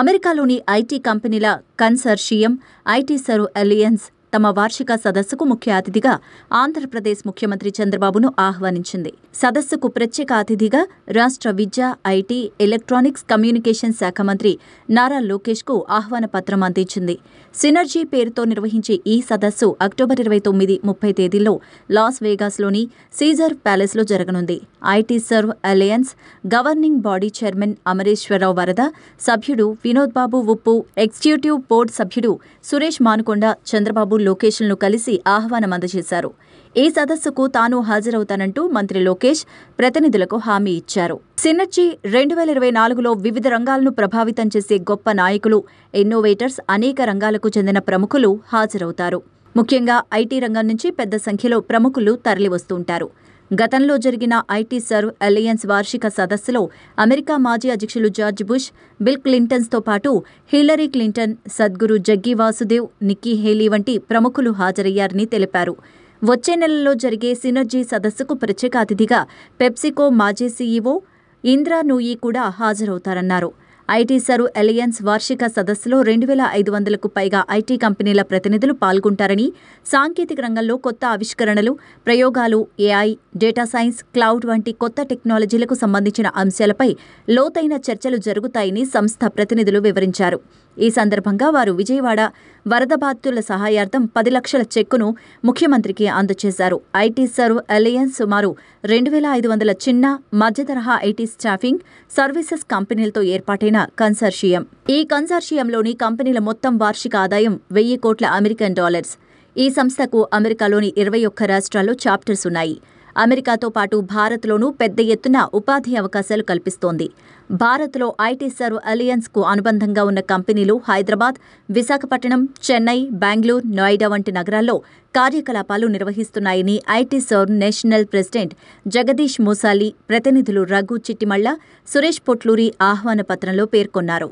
అమెరికాలోని ఐటీ కంపెనీల consortium IT serve alliance తమ వార్షిక సదస్సుకు ముఖ్య అతిథిగా ఆంధ్రప్రదేశ్ ముఖ్యమంత్రి చంద్రబాబును ఆహ్వానించింది. సదస్సుకు ప్రత్యేక అతిథిగా రాష్ట్ర విద్య, ఐటీ, ఎలక్ట్రానిక్స్, కమ్యూనికేషన్ శాఖ మంత్రి నారా లోకేష్కు ఆహ్వాన పత్రం అందించింది. సినర్జీ పేరుతో నిర్వహించే ఈ సదస్సు అక్టోబర్ 29, 30 తేదీల్లో లాస్ వేగాస్లోని సీజర్ ప్యాలెస్లో జరగనుంది. IT serve alliance governing body chairman Amareswara Rao వరద, సభ్యుడు వినోద్ బాబు ఉప్పు, ఎగ్జిక్యూటివ్ బోర్డు సభ్యుడు సురేష్ మానుకొండ చంద్రబాబు లోకేష్లను కలిసి ఆహ్వానం అందజేశారు. ఈ సదస్సుకు తాను హాజరవుతానంటూ మంత్రి లోకేష్ ప్రతినిధులకు హామీ ఇచ్చారు. సినర్జీ 2024లో వివిధ రంగాలను ప్రభావితం చేసే గొప్ప నాయకులు, ఇన్నోవేటర్స్, అనేక రంగాలకు చెందిన ప్రముఖులు హాజరవుతారు. ముఖ్యంగా ఐటీ రంగం నుంచి పెద్ద సంఖ్యలో ప్రముఖులు తరలివస్తుంటారు. గతంలో జరిగిన ఐటీ సర్వ్ అలయన్స్ వార్షిక సదస్సులో అమెరికా మాజీ అధ్యక్షులు జార్జ్ బుష్, బిల్ క్లింటన్స్తో పాటు Hillary Clinton, Sadhguru Jaggi Vasudev, Nikki Haley వంటి ప్రముఖులు హాజరయ్యారని తెలిపారు. వచ్చే నెలలో జరిగే సినర్జీ సదస్సుకు ప్రత్యేక అతిథిగా పెప్సికో మాజీ సీఈఓ ఇంద్రా నూయి కూడా హాజరవుతారన్నారు. ఐటీ సర్వ్ అలయన్స్ వార్షిక సదస్సులో 2500కు పైగా ఐటీ కంపెనీల ప్రతినిధులు పాల్గొంటారని, సాంకేతిక రంగంలో కొత్త ఆవిష్కరణలు, ప్రయోగాలు, ఏఐ, డేటా సైన్స్, క్లౌడ్ వంటి కొత్త టెక్నాలజీలకు సంబంధించిన అంశాలపై లోతైన చర్చలు జరుగుతాయని సంస్థ ప్రతినిధులు వివరించారు. ఈ సందర్భంగా వారు విజయవాడ వరద బాధితుల సహాయార్థం 10 లక్షల చెక్కును ముఖ్యమంత్రికి అందజేశారు. ఐటీ సర్వ్ అలయన్స్ సుమారు 2500 చిన్న, మధ్యతరహా ఐటీ స్టాఫింగ్ సర్వీసెస్ కంపెనీలతో ఏర్పాటైన కన్సార్షియం. ఈ కన్సార్షియంలోని కంపెనీల మొత్తం వార్షిక ఆదాయం 1000 కోట్ల అమెరికన్ డాలర్స్. ఈ సంస్థకు అమెరికాలోని 21 రాష్ట్రాల్లో చాప్టర్స్ ఉన్నాయి. అమెరికాతో పాటు భారత్లోనూ పెద్ద ఎత్తున ఉపాధి అవకాశాలు కల్పిస్తోంది. భారత్లో ఐటీ సర్వ్ అలయన్స్కు అనుబంధంగా ఉన్న కంపెనీలు హైదరాబాద్, విశాఖపట్నం, చెన్నై, బెంగళూరు, నోయిడా వంటి నగరాల్లో కార్యకలాపాలు నిర్వహిస్తున్నాయని IT serve national president Jagadish Moosali, ప్రతినిధులు రఘు చిట్టిమళ్ల, సురేష్ పొట్లూరి ఆహ్వాన పత్రంలో పేర్కొన్నారు.